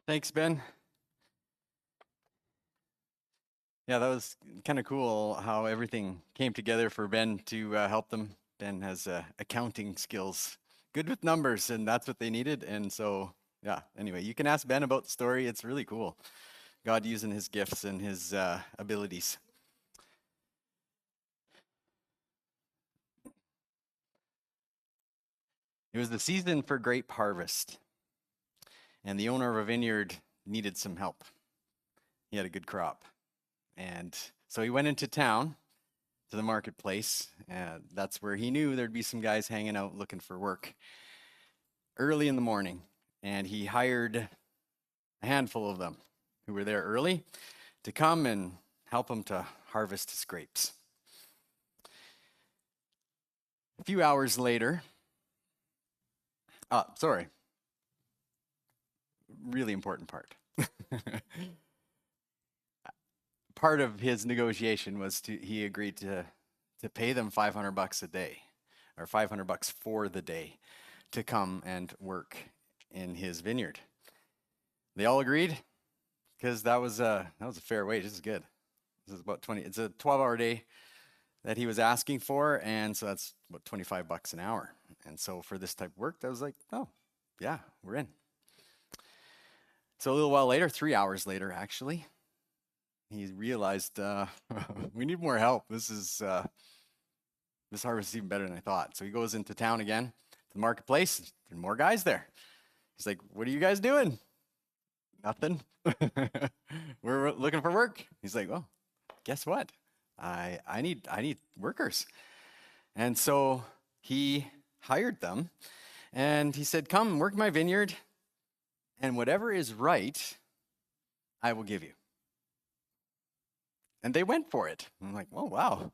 Thanks, Ben. Yeah, that was kind of cool how everything came together for Ben to help them. Ben has accounting skills, good with numbers, and that's what they needed. And so, yeah, anyway, you can ask Ben about the story. It's really cool. God using his gifts and his abilities. It was the season for grape harvest, and the owner of a vineyard needed some help. He had a good crop. And so he went into town to the marketplace. That's where he knew there'd be some guys hanging out looking for work early in the morning. And he hired a handful of them who were there early to come and help him to harvest his grapes. A few hours later, sorry, really important part. Part of his negotiation was he agreed to pay them $500 a day, or $500 for the day, to come and work in his vineyard. They all agreed because that was a fair wage. This is good. This is about 20. It's a 12-hour day that he was asking for, and so that's about $25 an hour. And so for this type of work, I was like, oh, yeah, we're in. So a little while later, 3 hours later, actually, he realized we need more help. This harvest is even better than I thought. So he goes into town again, to the marketplace. There's more guys there. He's like, "What are you guys doing?" "Nothing. We're looking for work." He's like, "Well, guess what? I need workers." And so he hired them, and he said, "Come work my vineyard, and whatever is right, I will give you." And they went for it. I'm like, "Oh wow."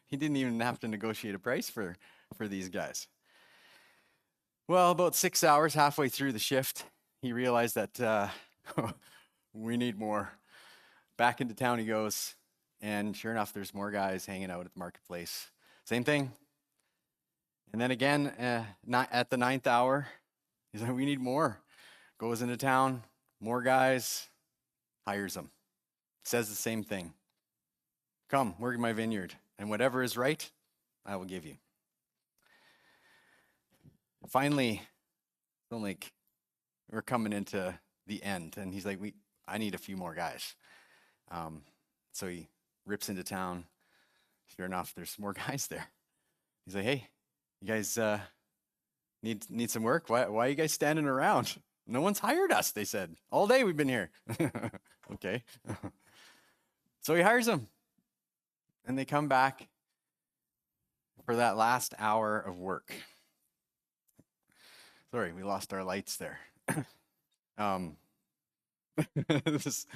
He didn't even have to negotiate a price for these guys. Well, about 6 hours, halfway through the shift, he realized that we need more. Back into town he goes, and sure enough, there's more guys hanging out at the marketplace. Same thing. And then again, at the 9th hour, he's like, "We need more." Goes into town, more guys, hires them. Says the same thing. "Come, work in my vineyard, and whatever is right, I will give you." Finally, like we're coming into the end, and he's like, I need a few more guys. So he rips into town. Sure enough, there's more guys there. He's like, "Hey, you guys need some work? Why are you guys standing around? No one's hired us," they said. "All day we've been here." Okay. So he hires them, and they come back for that last hour of work. Sorry, we lost our lights there. This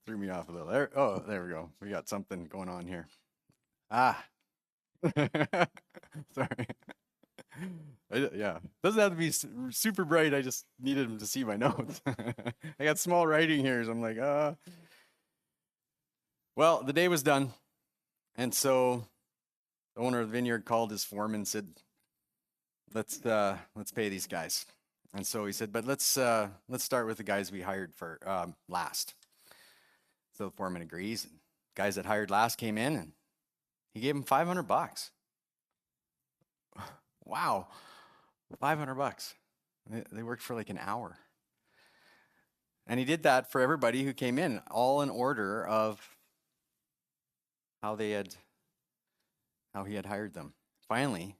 threw me off a little. There we go. We got something going on here. Sorry. Yeah, doesn't have to be super bright. I just needed him to see my notes. I got small writing here, so I'm like, Well, the day was done, and so the owner of the vineyard called his foreman and said, let's pay these guys." And so he said, "But let's start with the guys we hired for last." So the foreman agrees. And guys that hired last came in, and he gave them $500. Wow, $500. They worked for like an hour, and he did that for everybody who came in, all in order of how he had hired them. Finally,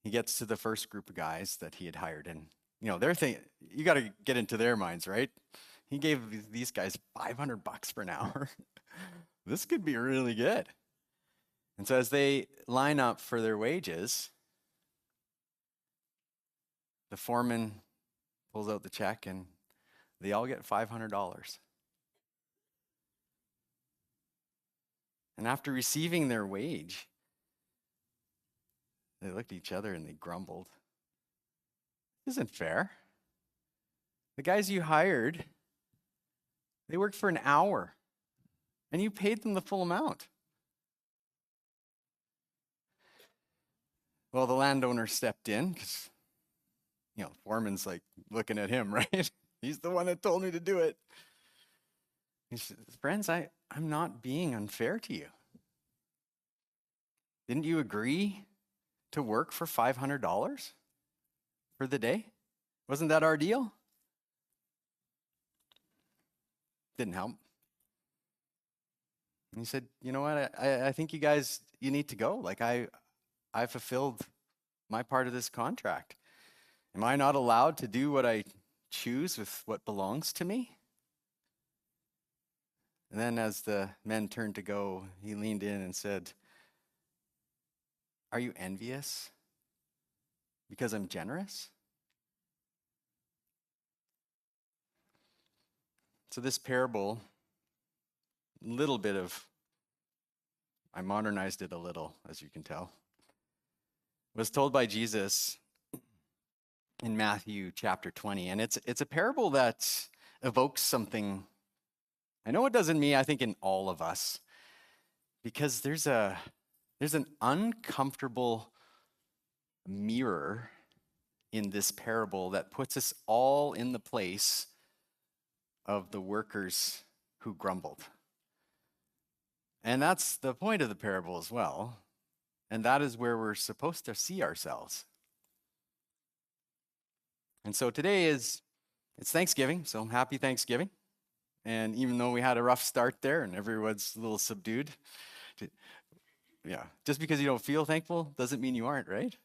he gets to the first group of guys that he had hired, and they're thinking, you got to get into their minds, right? He gave these guys $500 for an hour. This could be really good. And so as they line up for their wages, the foreman pulls out the check, and they all get $500. And after receiving their wage, they looked at each other and they grumbled. "This isn't fair. The guys you hired, they worked for an hour, and you paid them the full amount." Well, the landowner stepped in because, the foreman's like looking at him, right? He's the one that told me to do it. He says, friends, I'm not being unfair to you. Didn't you agree to work for $500 for the day? Wasn't that our deal? Didn't help. And he said, you know what? I think you guys, you need to go. Like I fulfilled my part of this contract. Am I not allowed to do what I choose with what belongs to me? And then as the men turned to go, he leaned in and said, are you envious because I'm generous? So this parable, I modernized it a little, as you can tell, was told by Jesus in Matthew chapter 20. And it's a parable that evokes something, I know it does in me, I think in all of us, because there's an uncomfortable mirror in this parable that puts us all in the place of the workers who grumbled. And that's the point of the parable as well. And that is where we're supposed to see ourselves. And so today it's Thanksgiving, so happy Thanksgiving. And even though we had a rough start there and everyone's a little subdued, yeah, just because you don't feel thankful doesn't mean you aren't, right?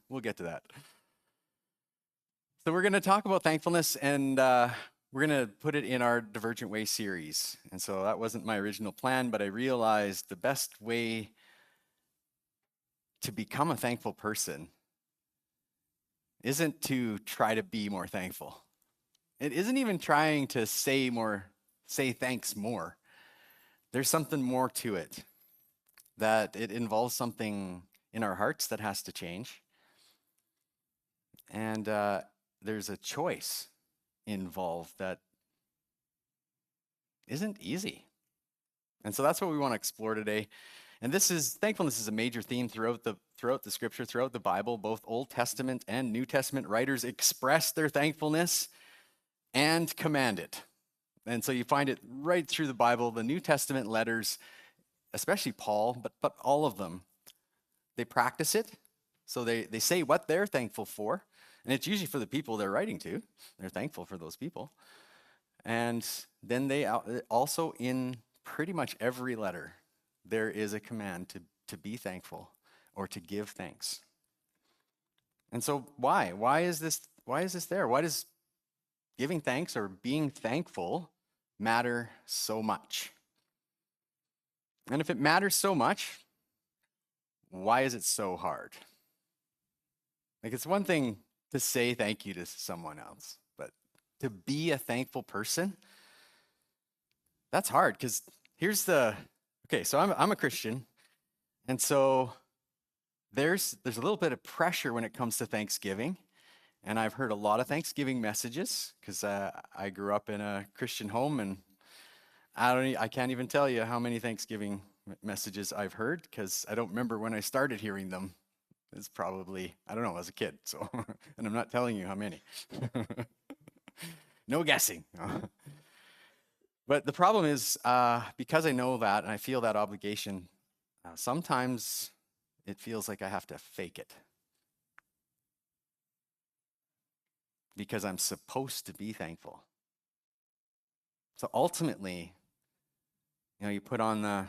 We'll get to that. So we're going to talk about thankfulness, and we're going to put it in our Divergent Way series. And so that wasn't my original plan, but I realized the best way to become a thankful person isn't to try to be more thankful. It isn't even trying to say thanks more. There's something more to it, that it involves something in our hearts that has to change. And there's a choice involved that isn't easy. And so that's what we want to explore today. And thankfulness is a major theme throughout the scripture, throughout the Bible. Both Old Testament and New Testament writers express their thankfulness and command it. And so you find it right through the Bible. The New Testament letters, especially Paul, but all of them, they practice it. So they say what they're thankful for. And it's usually for the people they're writing to. They're thankful for those people. And then they also, in pretty much every letter, there is a command to be thankful or to give thanks. And so why? Why is this there? Why does giving thanks or being thankful matter so much? And if it matters so much, why is it so hard? Like, it's one thing to say thank you to someone else, but to be a thankful person, that's hard, because so I'm a Christian, and so there's a little bit of pressure when it comes to Thanksgiving. And I've heard a lot of Thanksgiving messages because I grew up in a Christian home, and I can't even tell you how many Thanksgiving messages I've heard, because I don't remember when I started hearing them. It's probably, I don't know, as a kid. So, and I'm not telling you how many. No guessing. But the problem is, because I know that and I feel that obligation, sometimes it feels like I have to fake it, because I'm supposed to be thankful. So ultimately, you put on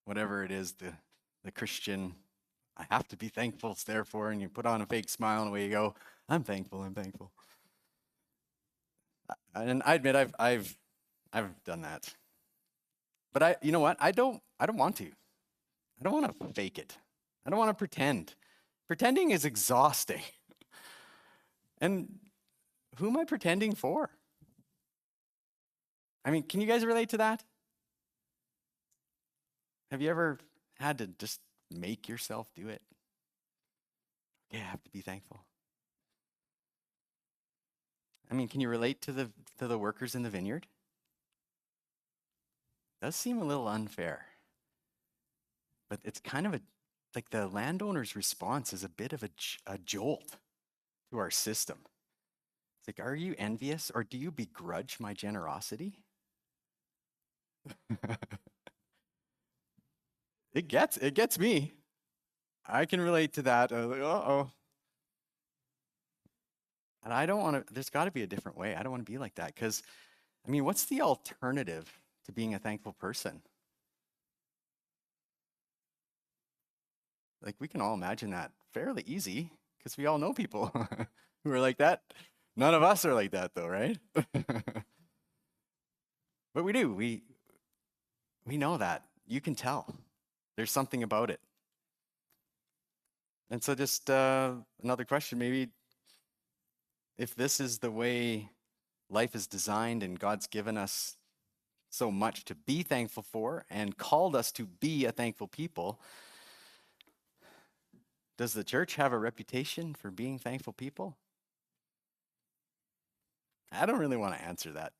whatever it is, the Christian, I have to be thankful, therefore, and you put on a fake smile and away you go, I'm thankful. And I admit I've done that. But you know what? I don't want to. I don't want to fake it. I don't want to pretend. Pretending is exhausting. And who am I pretending for? I mean, can you guys relate to that? Have you ever had to just make yourself do it? Yeah, I have to be thankful. I mean, can you relate to the workers in the vineyard? It does seem a little unfair. But it's kind of like the landowner's response is a bit of a jolt to our system. It's like, are you envious or do you begrudge my generosity? It gets me. I can relate to that. Like, uh-oh. And I don't want to, there's got to be a different way. I don't want to be like that because, I mean, what's the alternative to being a thankful person? Like, we can all imagine that fairly easy because we all know people who are like that. None of us are like that, though, right? But we do. We know that. You can tell. There's something about it. And so, just another question, maybe if this is the way life is designed and God's given us so much to be thankful for and called us to be a thankful people, does the church have a reputation for being thankful people? I don't really want to answer that.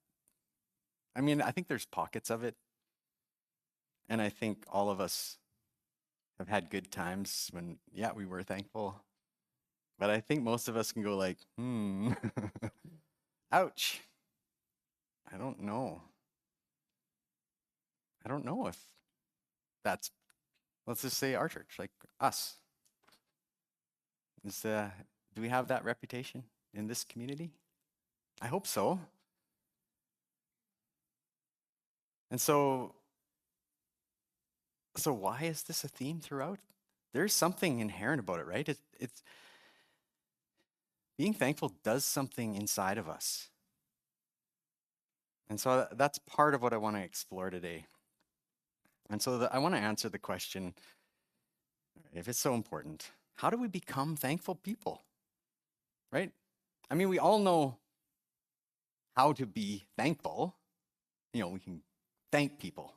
I mean, I think there's pockets of it. And I think all of us have had good times when, yeah, we were thankful. But I think most of us can go like, ouch. I don't know. I don't know if that's, let's just say our church, like us. Do we have that reputation in this community? I hope so. And so why is this a theme throughout? There's something inherent about it, right? It's being thankful does something inside of us. And so that's part of what I want to explore today. And so I want to answer the question, if it's so important, how do we become thankful people? Right? I mean, we all know how to be thankful. You know, we can thank people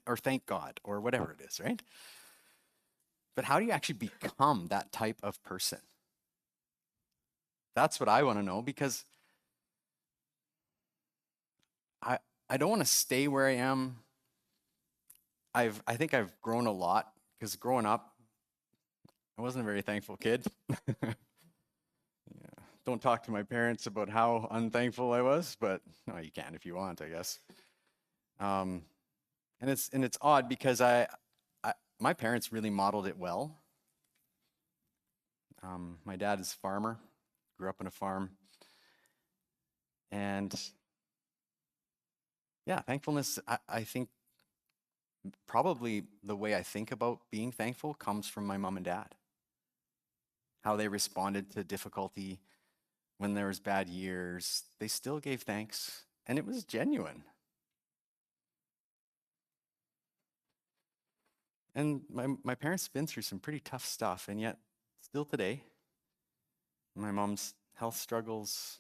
or thank God or whatever it is, right? But how do you actually become that type of person? That's what I want to know because I don't want to stay where I am. I think I've grown a lot because growing up, I wasn't a very thankful kid. Yeah. Don't talk to my parents about how unthankful I was, but no, you can if you want, I guess. And it's odd because my parents really modeled it well. My dad is a farmer, grew up on a farm, and yeah, thankfulness. I think probably the way I think about being thankful comes from my mom and dad. How they responded to difficulty when there was bad years, they still gave thanks, and it was genuine. And my parents have been through some pretty tough stuff, and yet still today, my mom's health struggles,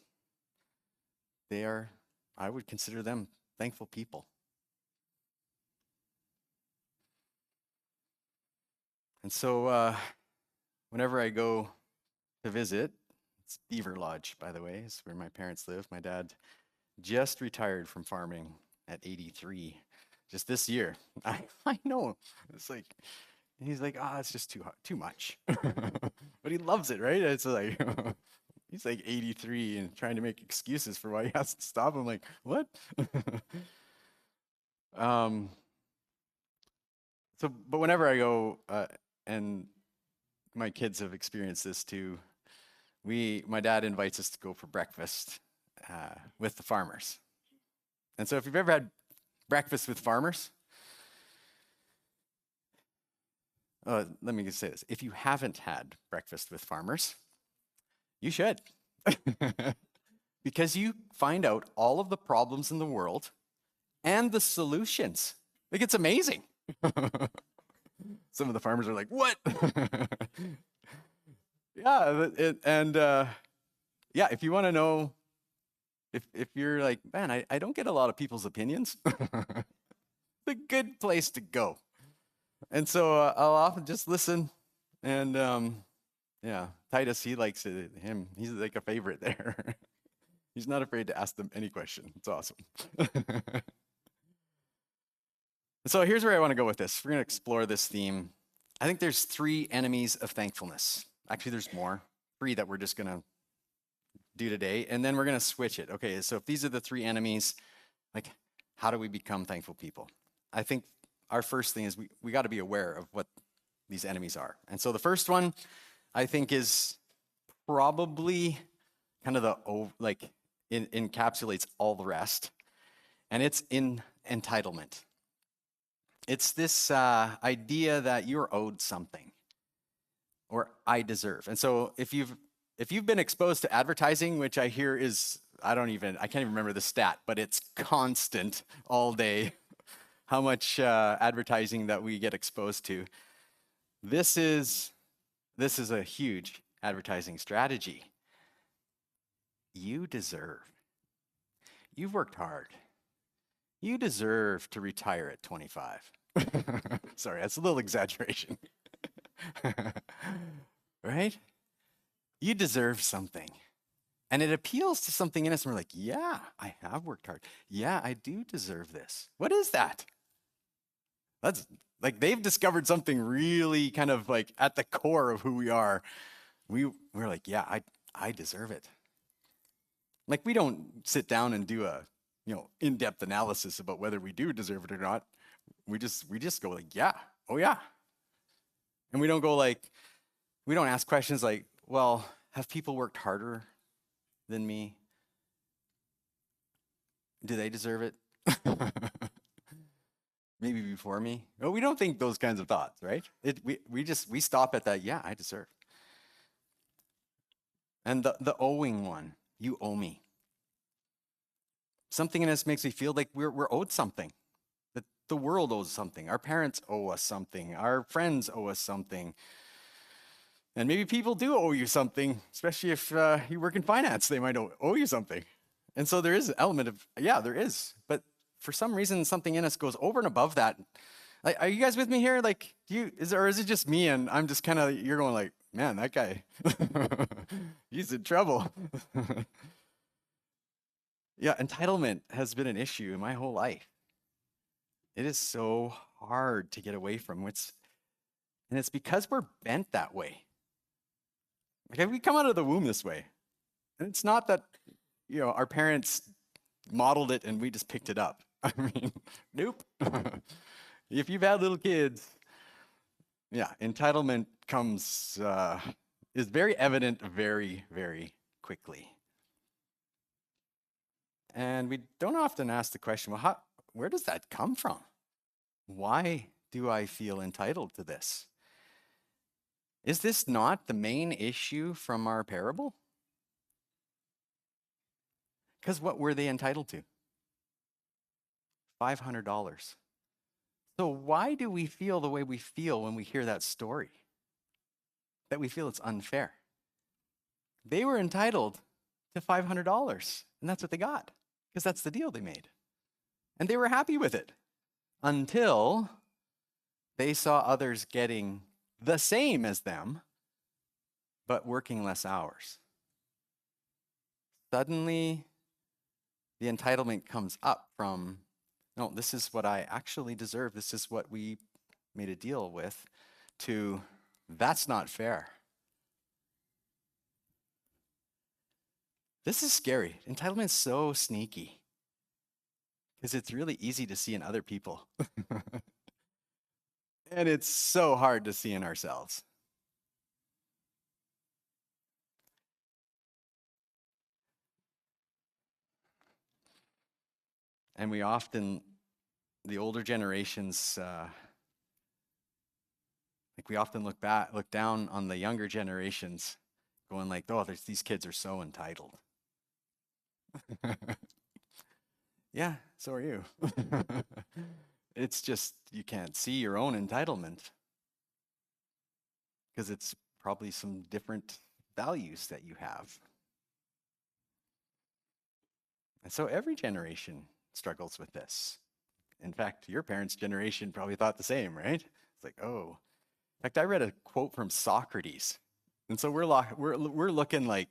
I would consider them thankful people. And so whenever I go to visit, it's Beaver Lodge, by the way, is where my parents live. My dad just retired from farming at 83, just this year. I know. It's like, he's like, it's just too much. But he loves it, right? It's like, he's like 83 and trying to make excuses for why he has to stop. I'm like, what? um, but whenever I go, and my kids have experienced this too, my dad invites us to go for breakfast with the farmers. And so if you've ever had breakfast with farmers, let me just say this. If you haven't had breakfast with farmers, you should. Because you find out all of the problems in the world and the solutions. Like, it's amazing. Some of the farmers are like, what? Yeah, yeah, if you want to know, if you're like, man, I don't get a lot of people's opinions, it's a good place to go. And so I'll often just listen. And yeah, Titus, he likes it, him. He's like a favorite there. He's not afraid to ask them any question. It's awesome. So here's where I want to go with this. We're going to explore this theme. I think there's 3 enemies of thankfulness. Actually, there's more. 3 that we're just going to do today, and then we're going to switch it. Okay, so if these are the three enemies, like, how do we become thankful people? I think our first thing is we got to be aware of what these enemies are. And so the first one, I think, is probably kind of encapsulates all the rest, and it's in entitlement. It's this idea that you're owed something, or I deserve. And so if you've been exposed to advertising, which I hear is, I can't even remember the stat, but it's constant all day, how much advertising that we get exposed to. This is a huge advertising strategy. You deserve. You've worked hard. You deserve to retire at 25. Sorry, that's a little exaggeration. Right? You deserve something. And it appeals to something in us, and we're like, yeah, I have worked hard. Yeah, I do deserve this. What is that? That's like they've discovered something really kind of like at the core of who we are. We're like, yeah, I deserve it. Like, we don't sit down and do a in-depth analysis about whether we do deserve it or not. We just go like, yeah, oh yeah. And we don't go like, we don't ask questions like, well, have people worked harder than me? Do they deserve it? Maybe before me? No, we don't think those kinds of thoughts, right? We stop at that, yeah, I deserve. And the owing one, you owe me. Something in us makes me feel like we're owed something. That the world owes something. Our parents owe us something. Our friends owe us something. And maybe people do owe you something, especially if you work in finance, they might owe you something. And so there is an element of, yeah, there is. But for some reason, something in us goes over and above that. Like, are you guys with me here? Like, is it just me and I'm just kind of, you're going like, man, that guy, he's in trouble. Yeah, entitlement has been an issue in my whole life. It is so hard to get away from. And it's because we're bent that way. Like, we come out of the womb this way. And it's not that, our parents modeled it and we just picked it up. I mean, nope. If you've had little kids, yeah, entitlement is very evident very, very quickly. And we don't often ask the question, well, where does that come from? Why do I feel entitled to this? Is this not the main issue from our parable? Because what were they entitled to? $500. So why do we feel the way we feel when we hear that story? That we feel it's unfair. They were entitled to $500, and that's what they got, because that's the deal they made. And they were happy with it until they saw others getting the same as them, but working less hours. Suddenly, the entitlement comes up from, no, this is what I actually deserve. This is what we made a deal with, to that's not fair. This is scary. Entitlement is so sneaky because it's really easy to see in other people. And it's so hard to see in ourselves. And we often, the older generations, we often look down on the younger generations, going like, oh, these kids are so entitled. Yeah, so are you. It's just, you can't see your own entitlement because it's probably some different values that you have. And so every generation struggles with this. In fact, your parents' generation probably thought the same, right? It's like, oh. In fact, I read a quote from Socrates. And so we're looking like,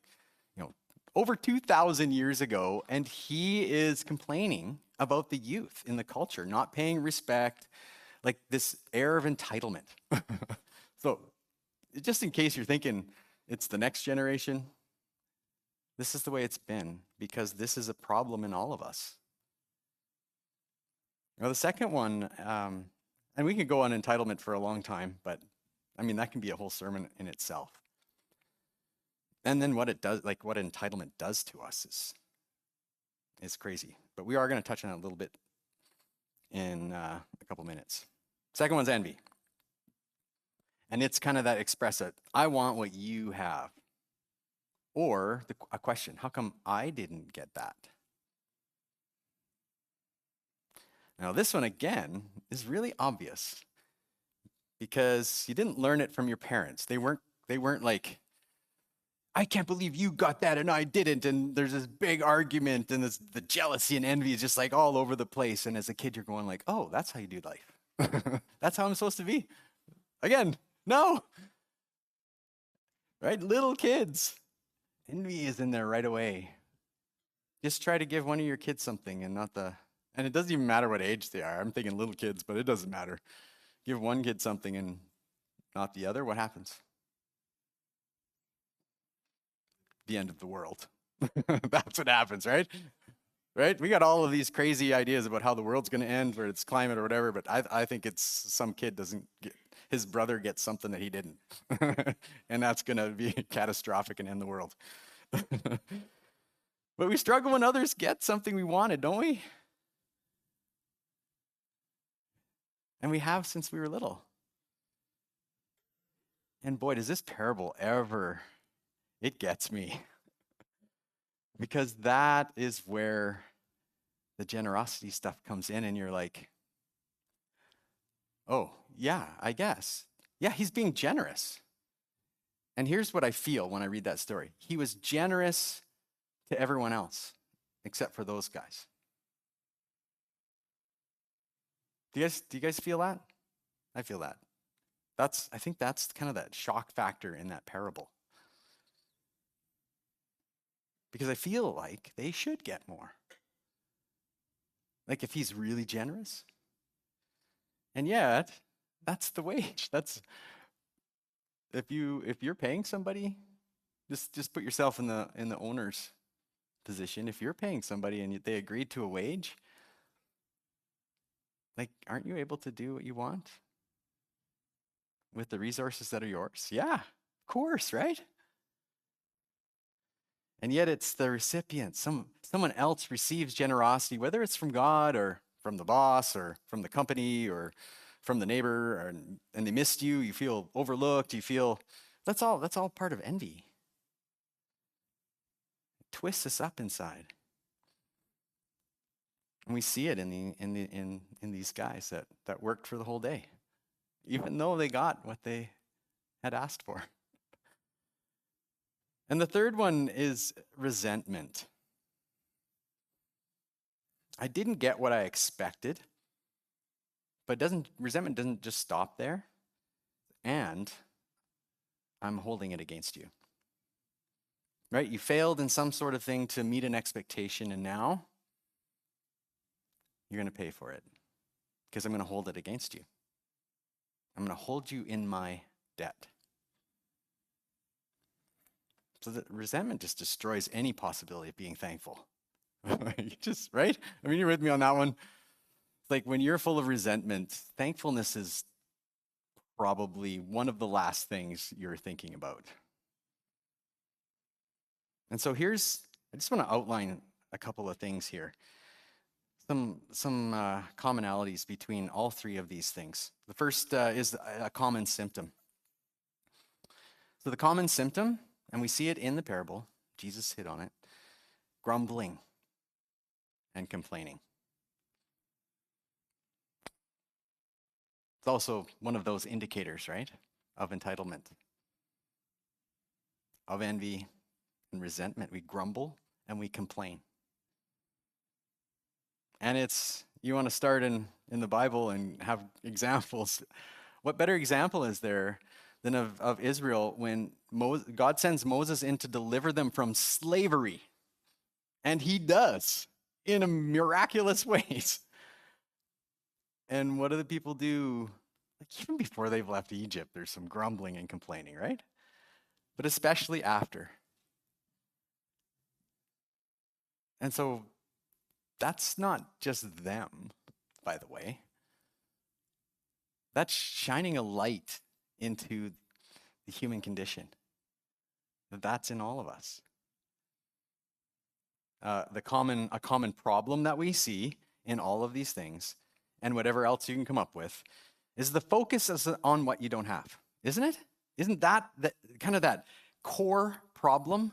over 2,000 years ago, and he is complaining about the youth in the culture not paying respect, like this air of entitlement. So just in case you're thinking it's the next generation, This is the way it's been because this is a problem in all of us. Now, the second one, and we could go on entitlement for a long time, but I mean, that can be a whole sermon in itself. And then what it does, like what entitlement does to us is crazy. But we are going to touch on it a little bit in a couple minutes. Second one's envy. And it's kind of that expressive, I want what you have. Or a question, how come I didn't get that? Now this one again is really obvious because you didn't learn it from your parents. They weren't like, I can't believe you got that and I didn't. And there's this big argument and the jealousy and envy is just like all over the place. And as a kid, you're going like, oh, that's how you do life. That's how I'm supposed to be. Again, no. Right? Little kids. Envy is in there right away. Just try to give one of your kids something and and it doesn't even matter what age they are. I'm thinking little kids, but it doesn't matter. Give one kid something and not the other, what happens? The end of the world. That's what happens, right? Right? We got all of these crazy ideas about how the world's going to end or it's climate or whatever, but I think it's some kid doesn't get, his brother gets something that he didn't. And that's going to be catastrophic and end the world. But we struggle when others get something we wanted, don't we? And we have since we were little. And boy, does this parable ever, it gets me. Because that is where the generosity stuff comes in and you're like, oh, yeah, I guess. Yeah, he's being generous. And here's what I feel when I read that story. He was generous to everyone else, except for those guys. Do you guys feel that? I feel that. I think that's kind of that shock factor in that parable. Because I feel like they should get more. Like if he's really generous. And yet, that's the wage. That's if you're paying somebody, just put yourself in the owner's position. If you're paying somebody and they agreed to a wage, like aren't you able to do what you want with the resources that are yours? Yeah, of course, right? And yet it's the recipient. Someone else receives generosity, whether it's from God or from the boss or from the company or from the neighbor, and they missed you. You feel overlooked. You feel that's all part of envy. It twists us up inside, and we see it in these guys that worked for the whole day, even though they got what they had asked for. And the third one is resentment. I didn't get what I expected, but resentment doesn't just stop there, and I'm holding it against you. Right? You failed in some sort of thing to meet an expectation, and now you're going to pay for it because I'm going to hold it against you. I'm going to hold you in my debt. So that resentment just destroys any possibility of being thankful. Right? I mean, you're with me on that one. It's like when you're full of resentment, thankfulness is probably one of the last things you're thinking about. And so I just want to outline a couple of things here. Some commonalities between all three of these things. The first is a common symptom. So the common symptom, and we see it in the parable, Jesus hit on it, grumbling and complaining. It's also one of those indicators, right, of entitlement, of envy and resentment. We grumble and we complain. And you want to start in the Bible and have examples. What better example is there than of Israel when God sends Moses in to deliver them from slavery? And he does in a miraculous ways. And what do the people do? Like even before they've left Egypt, there's some grumbling and complaining, right? But especially after. And so that's not just them, by the way. That's shining a light into the human condition. That's in all of us. A common problem that we see in all of these things, and whatever else you can come up with, is the focus is on what you don't have, isn't it? Isn't that kind of that core problem?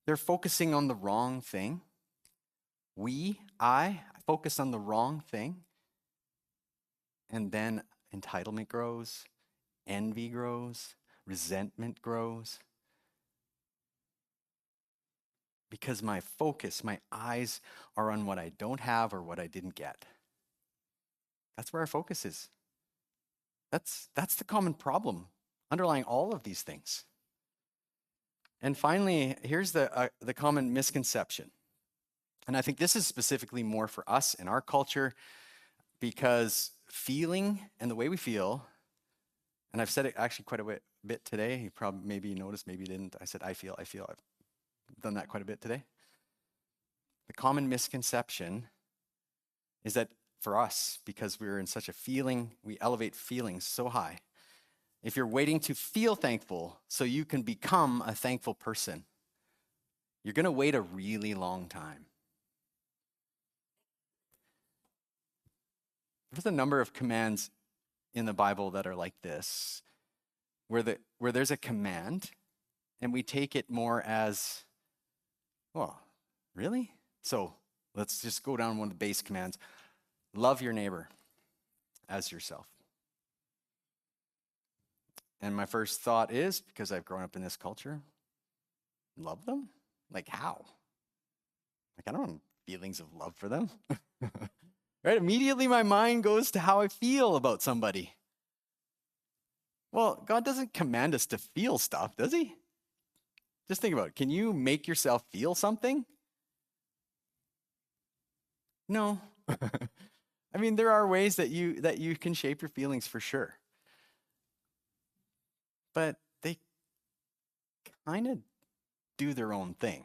They're focusing on the wrong thing. I focus on the wrong thing, and then entitlement grows, envy grows, resentment grows. Because my focus, my eyes are on what I don't have or what I didn't get. That's where our focus is. That's the common problem underlying all of these things. And finally, here's the common misconception. And I think this is specifically more for us in our culture, because feeling and the way we feel, and I've said it actually quite a bit today. You probably maybe noticed, maybe you didn't. I said, I feel. I've done that quite a bit today. The common misconception is that for us, because we're in such a feeling, we elevate feelings so high. If you're waiting to feel thankful so you can become a thankful person, you're going to wait a really long time. There's a number of commands in the Bible that are like this, where there's a command and we take it more as, well, really? So let's just go down one of the base commands. Love your neighbor as yourself. And my first thought is, because I've grown up in this culture, love them? Like how? Like I don't have feelings of love for them. Right? Immediately my mind goes to how I feel about somebody. Well, God doesn't command us to feel stuff, does he? Just think about it. Can you make yourself feel something? No. I mean, there are ways that you can shape your feelings for sure. But they kind of do their own thing.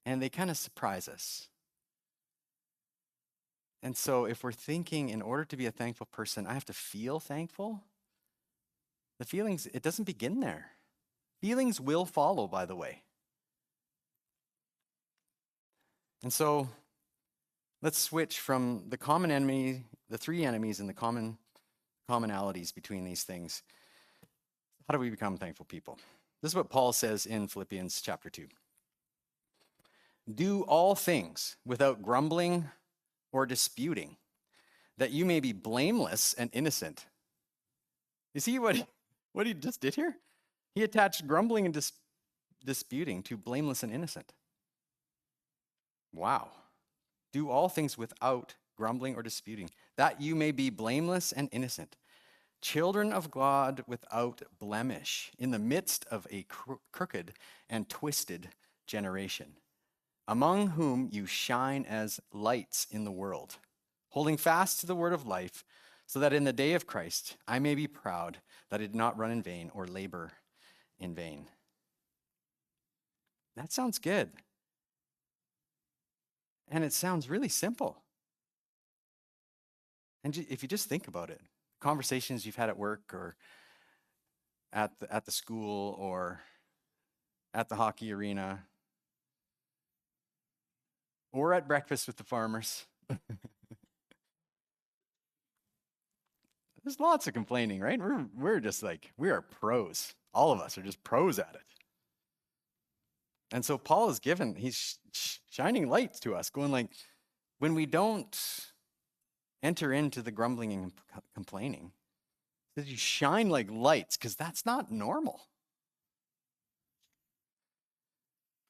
And they kind of surprise us. And so if we're thinking in order to be a thankful person, I have to feel thankful, the feelings, it doesn't begin there. Feelings will follow, by the way. And so let's switch from the common enemy, the three enemies and the commonalities between these things. How do we become thankful people? This is what Paul says in Philippians chapter 2. Do all things without grumbling or disputing, that you may be blameless and innocent. You see what he just did here? He attached grumbling and disputing to blameless and innocent. Wow. Do all things without grumbling or disputing, that you may be blameless and innocent, children of God without blemish, in the midst of a crooked and twisted generation, among whom you shine as lights in the world, holding fast to the word of life, so that in the day of Christ I may be proud that I did not run in vain or labor in vain. That sounds good. And it sounds really simple. And if you just think about it, conversations you've had at work or at the school or at the hockey arena or at breakfast with the farmers. There's lots of complaining, right? We're just like, we are pros. All of us are just pros at it. And so Paul is he's shining lights to us, going like, when we don't enter into the grumbling and complaining, that you shine like lights, because that's not normal.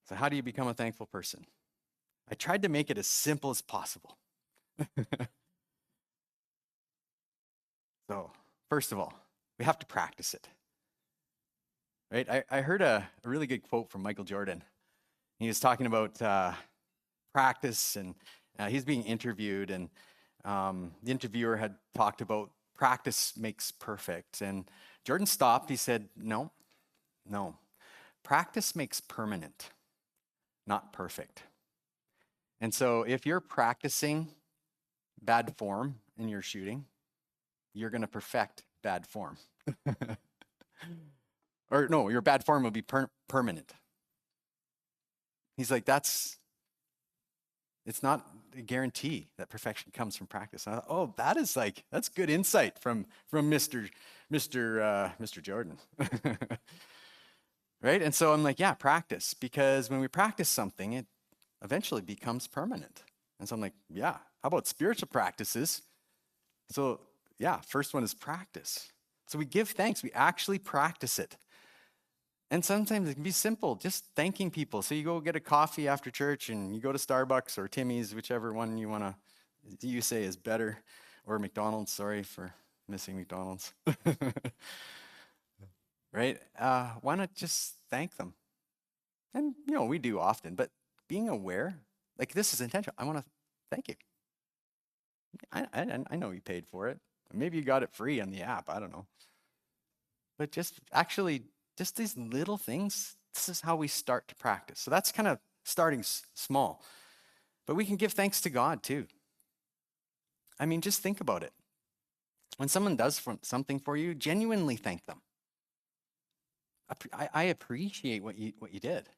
So how do you become a thankful person? I tried to make it as simple as possible. So, first of all, we have to practice it. Right? I heard a really good quote from Michael Jordan. He was talking about practice, and he's being interviewed, and the interviewer had talked about practice makes perfect. And Jordan stopped. He said, no, practice makes permanent. not perfect. And so if you're practicing bad form in your shooting, you're going to perfect bad form. Or no, your bad form will be permanent. He's like, it's not a guarantee that perfection comes from practice. And I thought, oh, that's good insight from Mr. Jordan. Right? And so I'm like, yeah, practice, because when we practice something, it eventually becomes permanent. And so I'm like, yeah, how about spiritual practices? So yeah, first one is practice. So we give thanks, we actually practice it. And sometimes it can be simple, just thanking people. So you go get a coffee after church and you go to Starbucks or Timmy's, whichever one you say is better, or McDonald's, sorry for missing McDonald's. Right? Why not just thank them? And, we do often, but being aware, like this is intentional. I want to thank you. I know you paid for it. Maybe you got it free on the app. I don't know. But just these little things, this is how we start to practice. So that's kind of starting small. But we can give thanks to God too. I mean, just think about it. When someone does something for you, genuinely thank them. I appreciate what you did.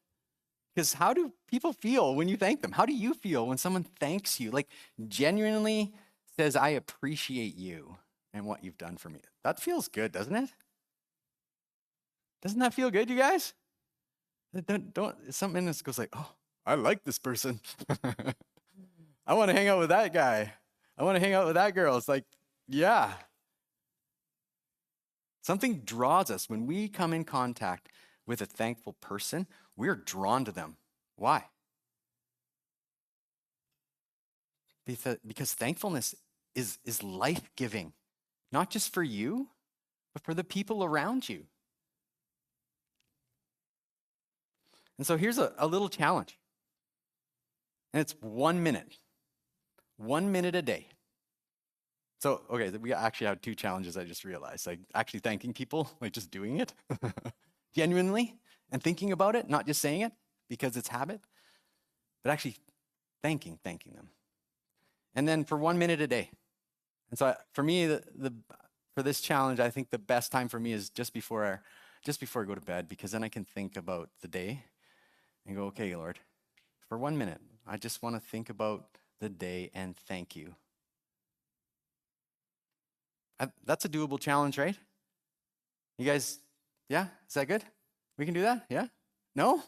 Because how do people feel when you thank them? How do you feel when someone thanks you? Like genuinely says, I appreciate you and what you've done for me. That feels good, doesn't it? Doesn't that feel good, you guys? Don't something in us goes like, oh, I like this person. I want to hang out with that guy. I want to hang out with that girl. It's like, yeah. Something draws us. When we come in contact with a thankful person, we're drawn to them. Why? Because thankfulness is life-giving, not just for you, but for the people around you. And so here's a little challenge. And it's 1 minute. 1 minute a day. So, okay, we actually have 2 challenges I just realized. Like actually thanking people, like just doing it genuinely and thinking about it, not just saying it because it's habit, but actually thanking them. And then for 1 minute a day. And so for me, for this challenge, I think the best time for me is just before I go to bed, because then I can think about the day and go, okay, Lord, for 1 minute, I just want to think about the day and thank you. That's a doable challenge, right? You guys, yeah? Is that good? We can do that? Yeah? No?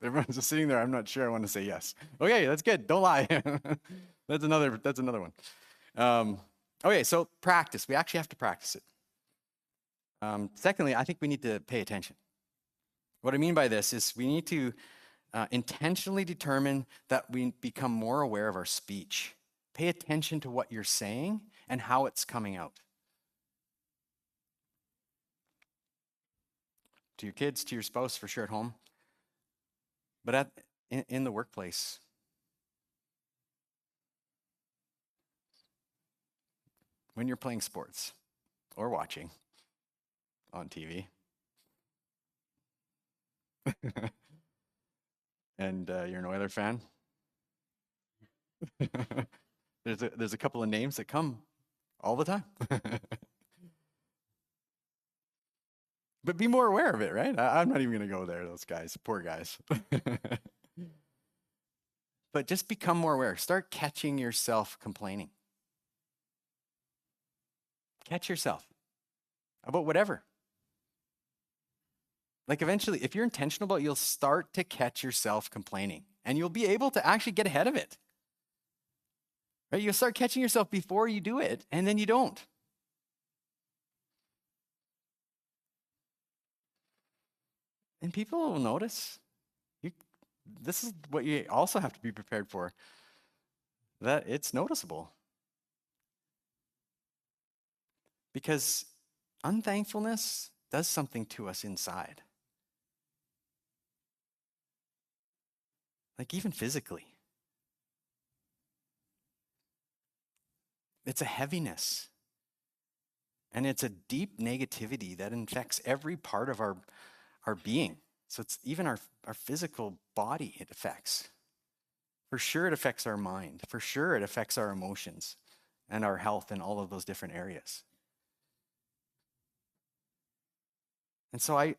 Everyone's just sitting there. I'm not sure I want to say yes. Okay, that's good. Don't lie. That's another one. Okay, so practice. We actually have to practice it. Secondly, I think we need to pay attention. What I mean by this is we need to intentionally determine that we become more aware of our speech. Pay attention to what you're saying and how it's coming out. To your kids, to your spouse, for sure at home. But in the workplace. When you're playing sports or watching on TV. And you're an Oiler fan. There's a couple of names that come all the time. But be more aware of it, right? I'm not even going to go there, those guys, poor guys. But just become more aware. Start catching yourself complaining. Catch yourself about whatever. Like eventually, if you're intentional about it, you'll start to catch yourself complaining and you'll be able to actually get ahead of it. Right? You'll start catching yourself before you do it, and then you don't. And people will notice. This is what you also have to be prepared for, that it's noticeable. Because unthankfulness does something to us inside. Like even physically. It's a heaviness. And it's a deep negativity that infects every part of our being. So it's even our physical body it affects. For sure it affects our mind. For sure it affects our emotions and our health in all of those different areas. And so I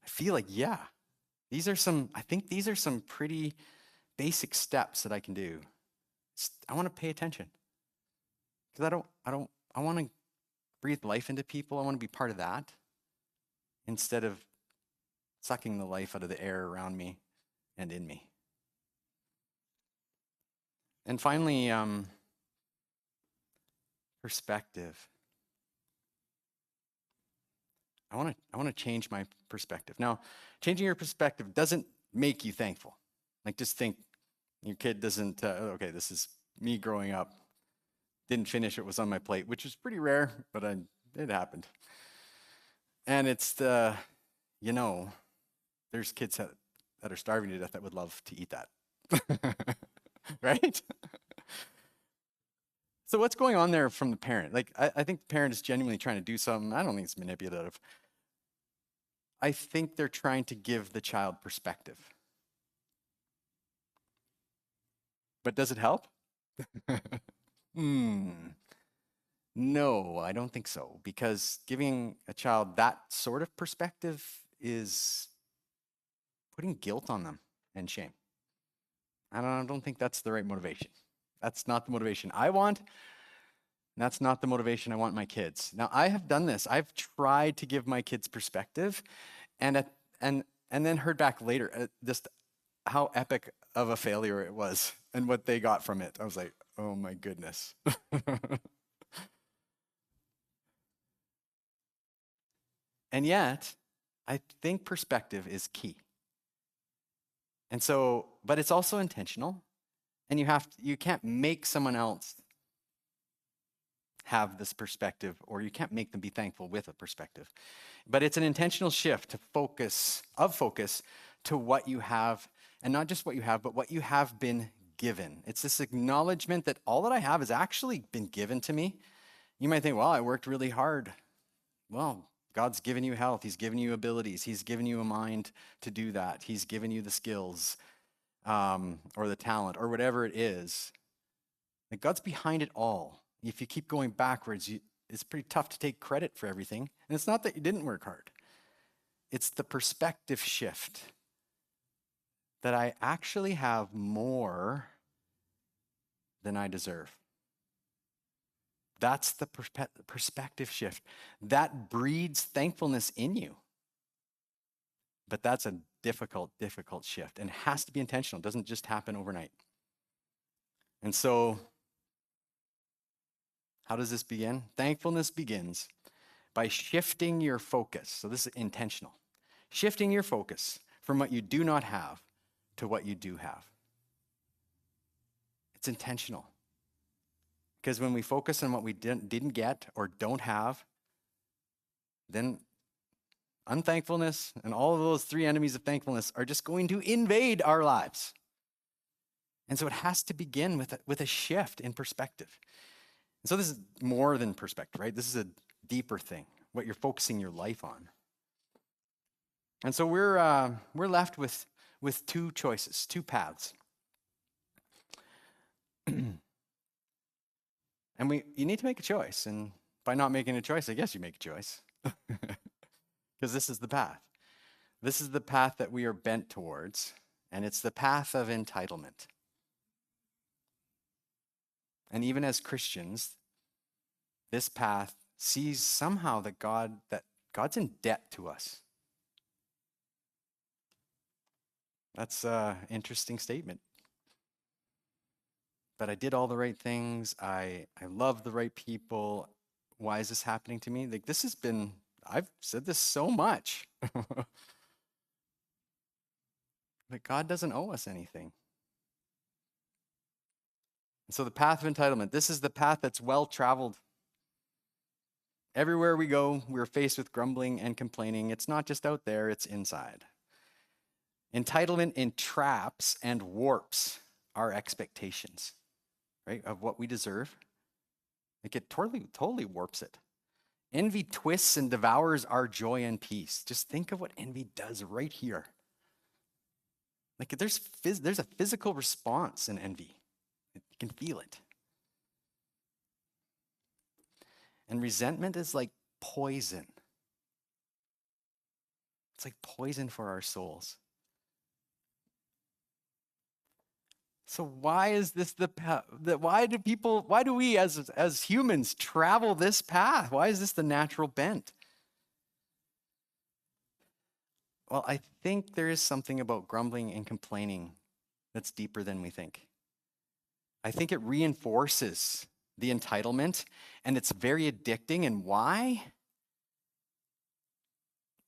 feel like, yeah, I think these are some pretty basic steps that I can do. I want to pay attention because I want to breathe life into people. I want to be part of that instead of sucking the life out of the air around me and in me. And finally, perspective. I want to change my perspective. Now, changing your perspective doesn't make you thankful. Like just think your kid doesn't, okay, this is me growing up. Didn't finish what was on my plate, which was pretty rare, but it happened. And it's there's kids that are starving to death that would love to eat that. Right? So what's going on there from the parent? Like, I think the parent is genuinely trying to do something. I don't think it's manipulative. I think they're trying to give the child perspective. But does it help? No, I don't think so. Because giving a child that sort of perspective is putting guilt on them and shame. I don't think that's the right motivation. That's not the motivation I want. That's not the motivation I want my kids. Now, I have done this. I've tried to give my kids perspective and then heard back later just how epic of a failure it was and what they got from it. I was like, oh my goodness. And yet, I think perspective is key. And so, but it's also intentional. And you can't make someone else have this perspective, or you can't make them be thankful with a perspective. But it's an intentional shift to focus to what you have, and not just what you have, but what you have been given. It's this acknowledgement that all that I have has actually been given to me. You might think, well, I worked really hard. Well, God's given you health. He's given you abilities. He's given you a mind to do that. He's given you the skills or the talent or whatever it is. Like God's behind it all. If you keep going backwards, it's pretty tough to take credit for everything. And it's not that you didn't work hard. It's the perspective shift that I actually have more than I deserve. That's the perspective shift. That breeds thankfulness in you. But that's a difficult shift and it has to be intentional. It doesn't just happen overnight. And so, how does this begin? Thankfulness begins by shifting your focus. So this is intentional. Shifting your focus from what you do not have to what you do have. It's intentional. Because when we focus on what we didn't get or don't have, then unthankfulness and all of those three enemies of thankfulness are just going to invade our lives. And so it has to begin with a shift in perspective. And so this is more than perspective, right? This is a deeper thing, what you're focusing your life on. And so we're left with two choices, two paths. And you need to make a choice. And by not making a choice, I guess you make a choice. Because this is the path. This is the path that we are bent towards. And it's the path of entitlement. And even as Christians, this path sees somehow that God's in debt to us. That's an interesting statement. But I did all the right things. I love the right people. Why is this happening to me? Like I've said this so much. But God doesn't owe us anything. And so the path of entitlement, this is the path that's well traveled. Everywhere we go, we're faced with grumbling and complaining. It's not just out there, it's inside. Entitlement entraps and warps our expectations, right, of what we deserve. Like it totally warps it. Envy twists and devours our joy and peace. Just think of what envy does right here. Like there's a physical response in envy. You can feel it. And resentment is like poison. It's like poison for our souls. So why is this why do we as humans travel this path? Why is this the natural bent? Well, I think there is something about grumbling and complaining that's deeper than we think. I think it reinforces the entitlement, and it's very addicting. And why?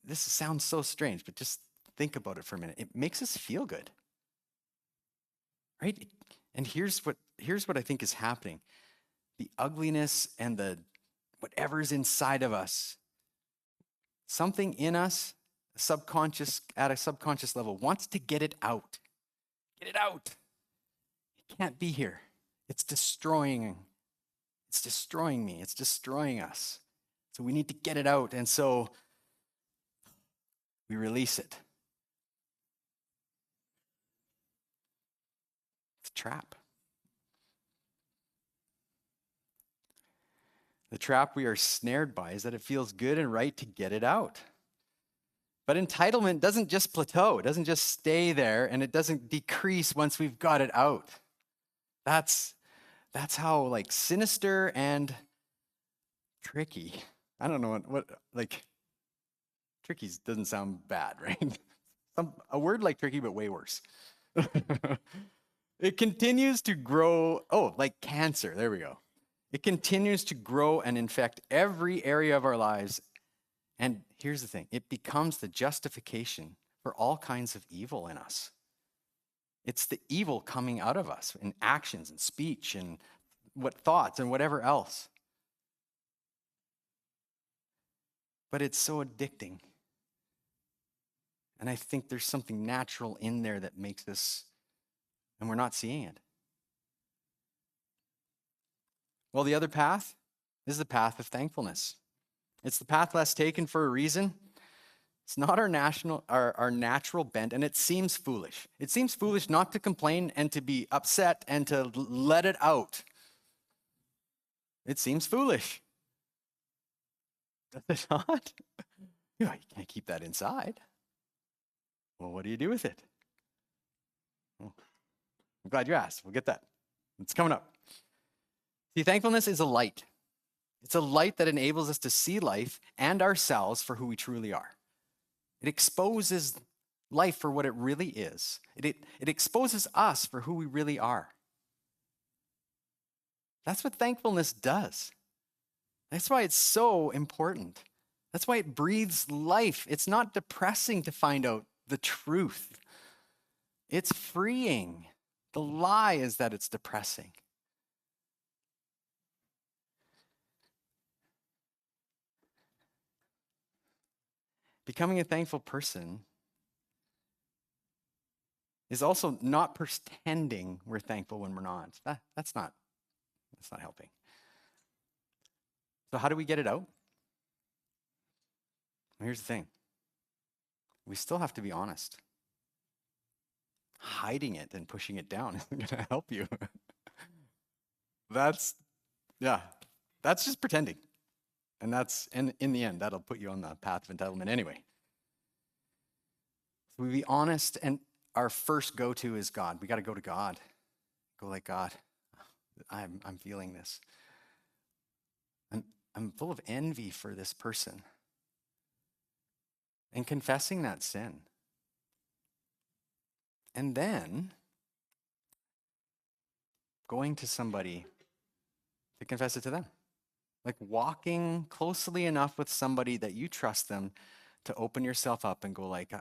This sounds so strange, but just think about it for a minute. It makes us feel good. Right? And here's what I think is happening. The ugliness and the whatever's inside of us, something in us, at a subconscious level, wants to get it out. Get it out. It can't be here. It's destroying me. It's destroying us. So we need to get it out. And so we release it. It's a trap. The trap we are snared by is that it feels good and right to get it out. But entitlement doesn't just plateau. It doesn't just stay there, and it doesn't decrease once we've got it out. That's how like sinister and tricky. I don't know what like tricky doesn't sound bad, right? A word like tricky, but way worse. It continues to grow. Oh, like cancer. There we go. It continues to grow and infect every area of our lives. And here's the thing. It becomes the justification for all kinds of evil in us. It's the evil coming out of us in actions and speech and what thoughts and whatever else. But it's so addicting. And I think there's something natural in there that makes us, and we're not seeing it. Well, the other path is the path of thankfulness. It's the path less taken for a reason. It's not our natural bent, and it seems foolish. It seems foolish not to complain and to be upset and to let it out. It seems foolish. Does it not? You can't keep that inside. Well, what do you do with it? Well, I'm glad you asked. We'll get that. It's coming up. See, thankfulness is a light. It's a light that enables us to see life and ourselves for who we truly are. It exposes life for what it really is. It exposes us for who we really are. That's what thankfulness does. That's why it's so important. That's why it breathes life. It's not depressing to find out the truth. It's freeing. The lie is that it's depressing. Becoming a thankful person is also not pretending we're thankful when we're not. That's not helping. So how do we get it out? Well, here's the thing. We still have to be honest. Hiding it and pushing it down isn't going to help you. That's just pretending. And in the end, that'll put you on the path of entitlement anyway. So we be honest, and our first go-to is God. We got to go to God. Go like, God, I'm feeling this. I'm full of envy for this person. And confessing that sin. And then going to somebody to confess it to them. Like walking closely enough with somebody that you trust them to open yourself up and go like,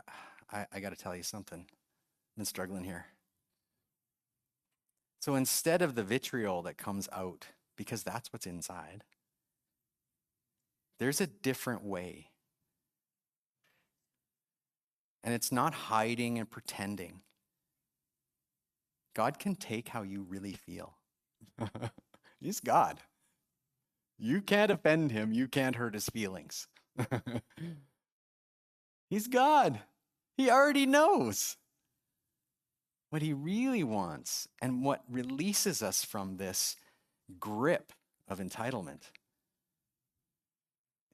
I got to tell you something. I've been struggling here. So instead of the vitriol that comes out, because that's what's inside, there's a different way. And it's not hiding and pretending. God can take how you really feel. He's God. You can't offend him. You can't hurt his feelings. He's God. He already knows. What he really wants and what releases us from this grip of entitlement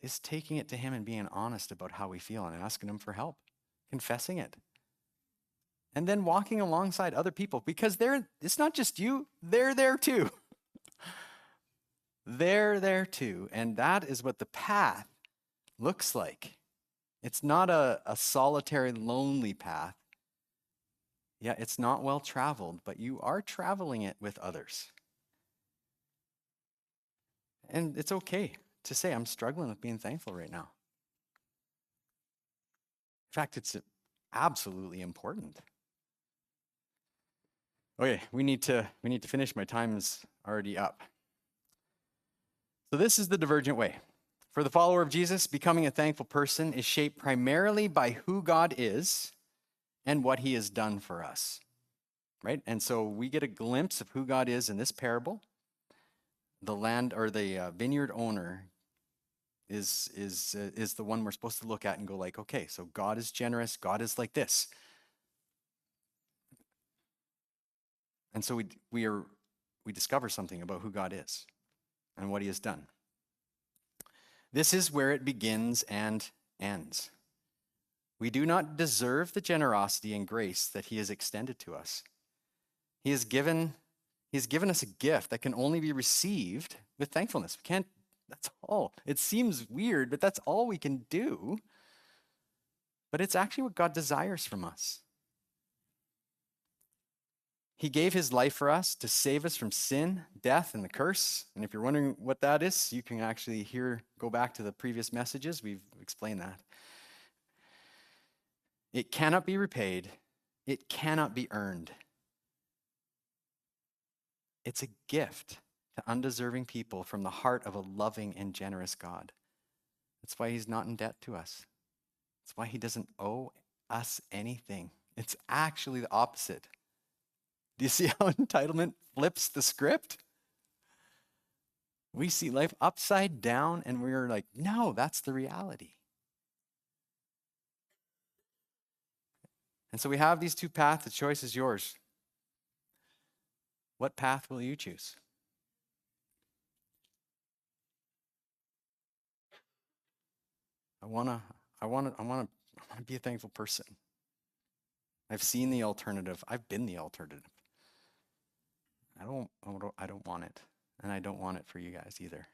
is taking it to him and being honest about how we feel and asking him for help, confessing it. And then walking alongside other people, because it's not just you, they're there too. They're there too. And that is what the path looks like. It's not a solitary, lonely path. Yeah, it's not well traveled, but you are traveling it with others. And it's okay to say, I'm struggling with being thankful right now. In fact, it's absolutely important. Okay, we need to finish. My time is already up. So this is the divergent way. For the follower of Jesus, becoming a thankful person is shaped primarily by who God is and what he has done for us. Right? And so we get a glimpse of who God is in this parable. The land or the vineyard owner is the one we're supposed to look at and go like, okay, so God is generous. God is like this. And so we discover something about who God is and what he has done. This is where it begins and ends. We do not deserve the generosity and grace that he has extended to us. He has given us a gift that can only be received with thankfulness. We can't, that's all. It seems weird, but that's all we can do. But it's actually what God desires from us. He gave his life for us to save us from sin, death, and the curse. And if you're wondering what that is, you can actually go back to the previous messages. We've explained that. It cannot be repaid. It cannot be earned. It's a gift to undeserving people from the heart of a loving and generous God. That's why he's not in debt to us. That's why he doesn't owe us anything. It's actually the opposite. Do you see how entitlement flips the script? We see life upside down and we're like, no, that's the reality. And so we have these two paths. The choice is yours. What path will you choose? I wanna be a thankful person. I've seen the alternative. I've been the alternative. I don't want it. And I don't want it for you guys either.